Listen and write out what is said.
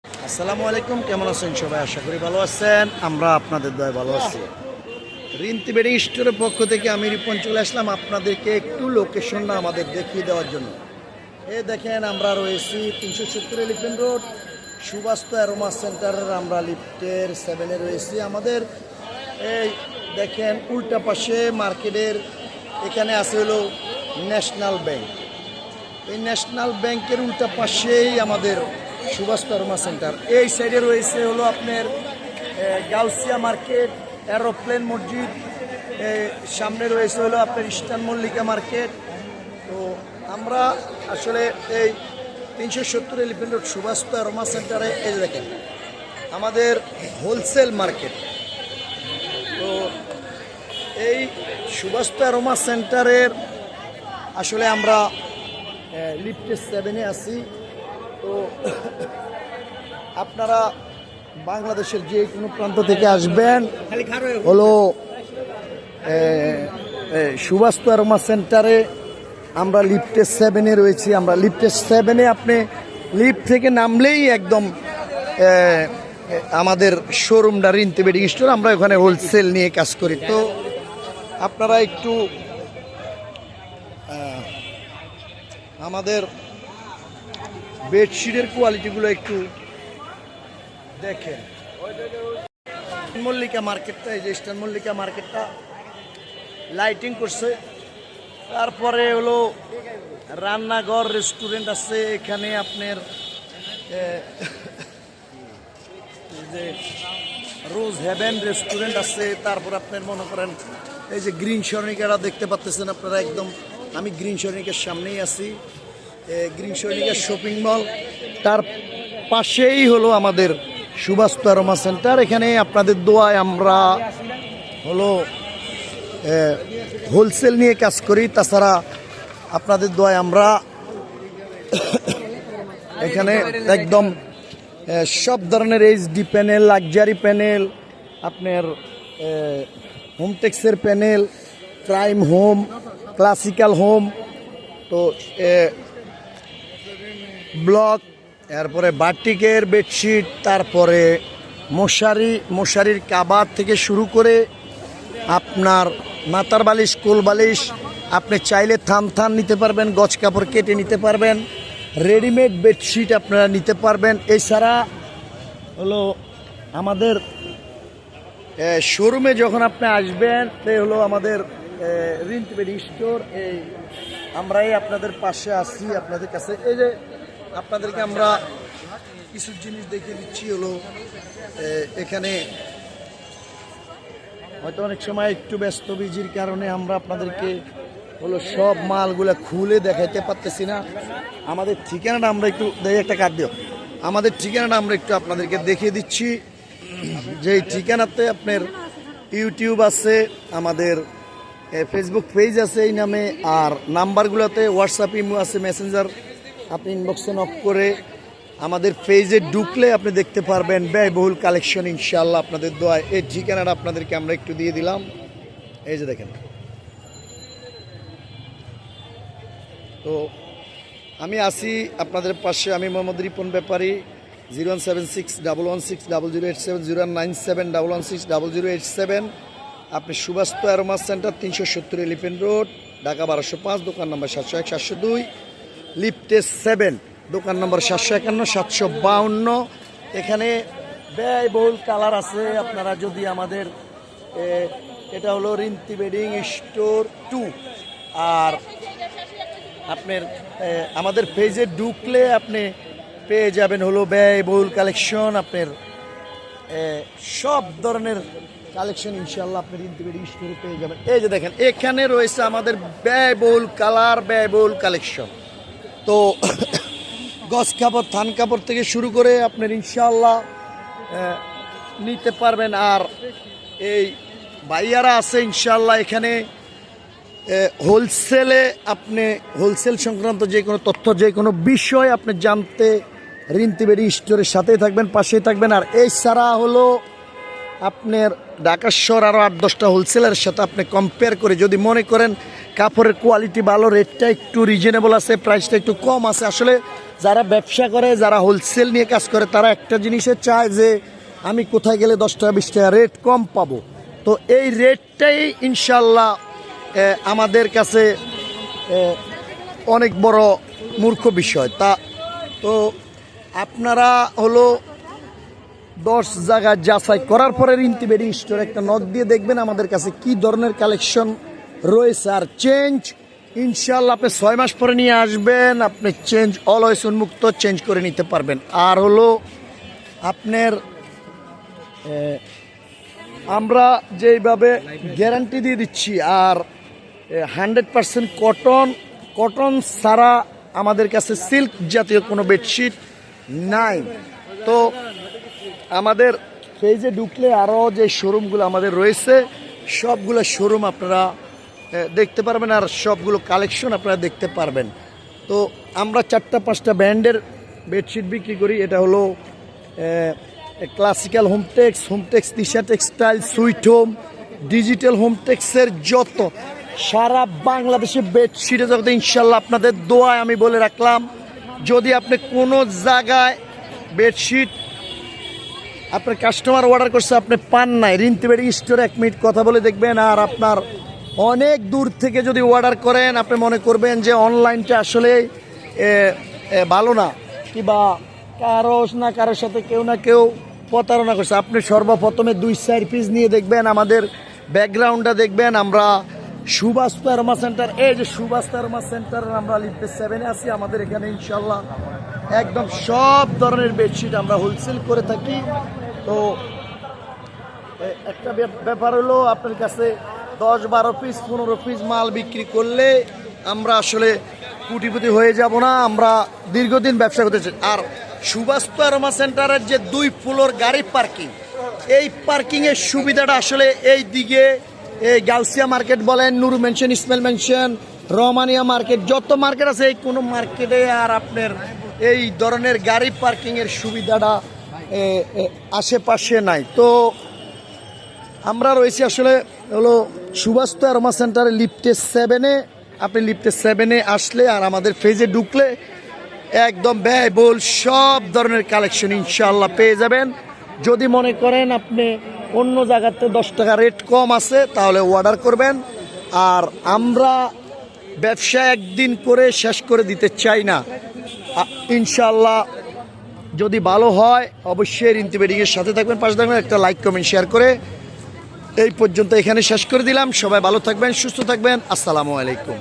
আসসালামু আলাইকুম, কেমন আছেন সবাই? আশা করি ভালো আছেন। আমরা আপনাদের দয়ায় ভালো আছি। রিন্তি বেডিং স্টোরের পক্ষ থেকে আমি রিপন চলে আসলাম আপনাদেরকে একটু লোকেশনটা আমাদের দেখিয়ে দেওয়ার জন্য। দেখেন, আমরা রয়েছি 370 এলিফ্যান্ট রোড সুবাস্তু অ্যারোমা সেন্টারের আমরা লিফটের 7-এ রয়েছি। আমাদের এই দেখেন উল্টা পাশে মার্কেটের এখানে আছে হলো ন্যাশনাল ব্যাংক। এই ন্যাশনাল ব্যাংকের উল্টা পাশেই আমাদের সুবাস্তু অ্যারোমা সেন্টার। এই সাইডে রয়েছে হলো আপনার গাউসিয়া মার্কেট, এরোপ্লেন মসজিদ, সামনে রয়েছে হলো আপনার ইস্টার্ন মল্লিকা মার্কেট। তো আমরা আসলে এই 370 এলিফ্যান্ট রোড সুবাস্তু অ্যারোমা সেন্টারে এই দেখেন আমাদের হোলসেল মার্কেট। তো এই সুবাস্তু অ্যারোমা সেন্টারের আসলে আমরা লিফটের 7-এ আছি। তো আপনারা বাংলাদেশের যে কোনো প্রান্ত থেকে আসবেন হলো সুবাস্তু অ্যারোমা সেন্টারে আমরা লিফটের 7-এ রয়েছি। আমরা লিফটের 7-এ আপনি লিফট থেকে নামলেই একদম আমাদের শোরুমটা রিন্তি বেডিং স্টোর। আমরা ওখানে হোলসেল নিয়ে কাজ করি। তো আপনারা একটু আমাদের বেডশিটের কোয়ালিটিগুলো একটু দেখেন। মল্লিকা মার্কেটটা, এই যে ইস্টার্ন মল্লিকা মার্কেটটা লাইটিং করছে। তারপরে হলো রান্নাঘর, রেস্টুরেন্ট আছে এখানে আপনার যে রোজ হেভেন রেস্টুরেন্ট আছে। তারপর আপনার মনে করেন এই যে গ্রিন সর্ণিকারা দেখতে পাচ্ছেন আপনারা, একদম আমি গ্রিন সর্ণিকার সামনেই আছি। গ্রিন সর্ণিকা শপিং মল, তার পাশেই হলো আমাদের সুবাস্তু অ্যারোমা সেন্টার। এখানে আপনাদের দোয়ায় আমরা হলো হোলসেল নিয়ে কাজ করি। তাছাড়া আপনাদের দোয়ায় আমরা এখানে একদম সব ধরনের এইচডি প্যানেল, লাক্সারি প্যানেল, আপনার হোমটেক্সের panel, prime home, classical home, তো ব্লক, এরপরে বাটিকের বেডশিট, তারপরে মশারির কাবার থেকে শুরু করে আপনার মাথার বালিশ, কোল বালিশ, আপনি চাইলে থান নিতে পারবেন, গজ কাপড় কেটে নিতে পারবেন, রেডিমেড বেডশিট আপনারা নিতে পারবেন। এছাড়া হলো আমাদের শোরুমে যখন আপনি আসবেন সে হলো আমাদের রিন্তি বেডিং স্টোর। এই আমরাই আপনাদের পাশে আসি আপনাদের কাছে। এই যে আপনাদেরকে আমরা কিছু জিনিস দেখিয়ে দিচ্ছি। হলো এখানে হয়তো অনেক সময় একটু ব্যস্ত বিজির কারণে আমরা আপনাদেরকে হলো সব মালগুলো খুলে দেখাইতে পারতেছি না। আমাদের ঠিকানাটা আমরা একটু একটা কাট দিও, আমাদের ঠিকানাটা আমরা একটু আপনাদেরকে দেখিয়ে দিচ্ছি। যে ঠিকানাতে আপনার ইউটিউব আছে, আমাদের ফেসবুক পেজ আছে এই নামে, আর নাম্বারগুলোতে হোয়াটসঅ্যাপ, ইমো আছে, মেসেঞ্জার। আপনি ইনবক্সে নক করে আমাদের পেজে ঢুকলে আপনি দেখতে পারবেন ব্যয়বহুল কালেকশন ইনশাআল্লাহ আপনাদের দোয়ায়। এই ঠিকানাটা আপনাদেরকে আমরা একটু দিয়ে দিলাম। এই যে দেখেন, তো আমি আসি আপনাদের পাশে। আমি মোহাম্মদ রিপন ব্যাপারী। 01761160087, 09711616087। আপনি Suvastu aroma centre 370 elephant road, Dhaka 1205, দোকান নম্বর 701 702, লিফটে 7, দোকান নম্বর 751 752। এখানে ব্যয়বহুল কালার আছে। আপনারা যদি আমাদের এটা হলো রিন্তি বেডিং স্টোর 2, আর আপনার আমাদের পেজে ঢুকলে আপনি পেয়ে যাবেন হলো ব্যয়বহুল কালেকশন। আপনার সব ধরনের কালেকশন ইনশাআল্লাহ আপনি রিন্তি বেডিং স্টোরে পেয়ে যাবেন। এই যে দেখেন, এখানে রয়েছে আমাদের ব্যয়বহুল কালার, ব্যয়বহুল কালেকশন। তো গজ কাপড়, থান কাপড় থেকে শুরু করে আপনার ইনশাআল্লাহ নিতে পারবেন। আর এই ভাইয়ারা আছে ইনশাআল্লাহ এখানে হোলসেলে, আপনি হোলসেল সংক্রান্ত যে কোনো তথ্য, যে কোনো বিষয় আপনি জানতে রিন্তি বেডিং স্টোরের সাথেই থাকবেন, পাশেই থাকবেন। আর এছাড়া হলো আপনার ঢাকা শহর আরও 8-10টা হোলসেলের সাথে আপনি কম্পেয়ার করে যদি মনে করেন কাপড়ের কোয়ালিটি ভালো, রেটটা একটু রিজনেবল আছে, প্রাইসটা একটু কম আছে, আসলে যারা ব্যবসা করে, যারা হোলসেল নিয়ে কাজ করে, তারা একটা জিনিসে চায় যে আমি কোথায় গেলে 10 টাকা 20 টাকা রেট কম পাবো। তো এই রেটটাই ইনশাল্লাহ আমাদের কাছে অনেক বড় মূর্খ বিষয়। তো আপনারা হলো 10 জায়গায় যাচাই করার পরে রিন্তি বেডিং স্টোর একটা নক দিয়ে দেখবেন আমাদের কাছে কি ধরনের কালেকশন রয়েছে। আর চেঞ্জ ইনশাল্লাহ আপনি 6 মাস পরে নিয়ে আসবেন, আপনি চেঞ্জ অলওয়েজ উন্মুক্ত চেঞ্জ করে নিতে পারবেন। আর হলো আপনার আমরা যেইভাবে গ্যারান্টি দিয়ে দিচ্ছি, আর 100% কটন ছাড়া আমাদের কাছে সিল্ক জাতীয় কোনো বেডশিট নাই। তো আমাদের পেজে ঢুকলে আরও যে শোরুমগুলো আমাদের রয়েছে সবগুলো শোরুম আপনারা দেখতে পারবেন, আর সবগুলো কালেকশন আপনারা দেখতে পারবেন। তো আমরা 4-5টা ব্র্যান্ডের বেডশিট বিক্রি করি। এটা হলো classical Hometex, Tisha textile, sweet home, digital হোমটেক্সের যত সারা বাংলাদেশে বেডশিটে জগতে ইনশাল্লাহ আপনাদের দোয়ায় আমি বলে রাখলাম, যদি আপনি কোনো জায়গায় বেডশিট আপনার কাস্টমার অর্ডার করছে আপনি পান নাই, রিন্তি বেডিং স্টোরে 1 মিনিট কথা বলে দেখবেন। আর আপনার অনেক দূর থেকে যদি অর্ডার করেন আপনি মনে করবেন যে অনলাইনটা আসলে ভালো না, কিংবা কারোর সাথে কেউ না কেউ প্রতারণা করছে। আপনি সর্বপ্রথমে 2-4 পিস নিয়ে দেখবেন, আমাদের ব্যাকগ্রাউন্ডটা দেখবেন। আমরা সুভাষ অ্যারোমা সেন্টার, এই যে সুভাষ অ্যারোমা সেন্টার, আমরা লিফটে 7-এ আছি। আমাদের এখানে ইনশাল্লাহ একদম সব ধরনের বেডশিট আমরা হোলসেল করে থাকি। তো একটা ব্যাপার হলো আপনার কাছে 10-12 পিস 15 পিস মাল বিক্রি করলে আমরা আসলে কোটিপতি হয়ে যাব না, আমরা দীর্ঘদিন ব্যবসা করতে চাই। আর সুভাষ অ্যারোমা সেন্টারের যে 2 ফ্লোর গাড়ি পার্কিং, এই পার্কিংয়ের সুবিধাটা আসলে এই দিকে এই গাউসিয়া মার্কেট বলেন, Nuru mention, Ismail mention, Rahmania market, যত মার্কেট আছে এই কোনো মার্কেটে আর আপনার এই ধরনের গাড়ি পার্কিংয়ের সুবিধাটা আশেপাশে নাই। তো আমরা রয়েছি আসলে হলো সুভাষ অ্যারোমা সেন্টারে লিফটে 7-এ। আপনি লিফটে 7-এ আসলে আর আমাদের পেজে ঢুকলে একদম ব্যয়বহুল সব ধরনের কালেকশন ইনশাআল্লাহ পেয়ে যাবেন। যদি মনে করেন আপনি অন্য জায়গাতে 10 টাকা রেট কম আছে তাহলে অর্ডার করবেন। আর আমরা ব্যবসা একদিন করে শেষ করে দিতে চাই না। ইনশাআল্লাহ যদি ভালো হয় অবশ্যই রিন্তি বেডিংয়ের সাথে থাকবেন, পাশে থাকবেন, একটা লাইক কমেন্ট শেয়ার করে এই পর্যন্ত এখানে শেষ করে দিলাম। সবাই ভালো থাকবেন, সুস্থ থাকবেন। আসসালামু আলাইকুম।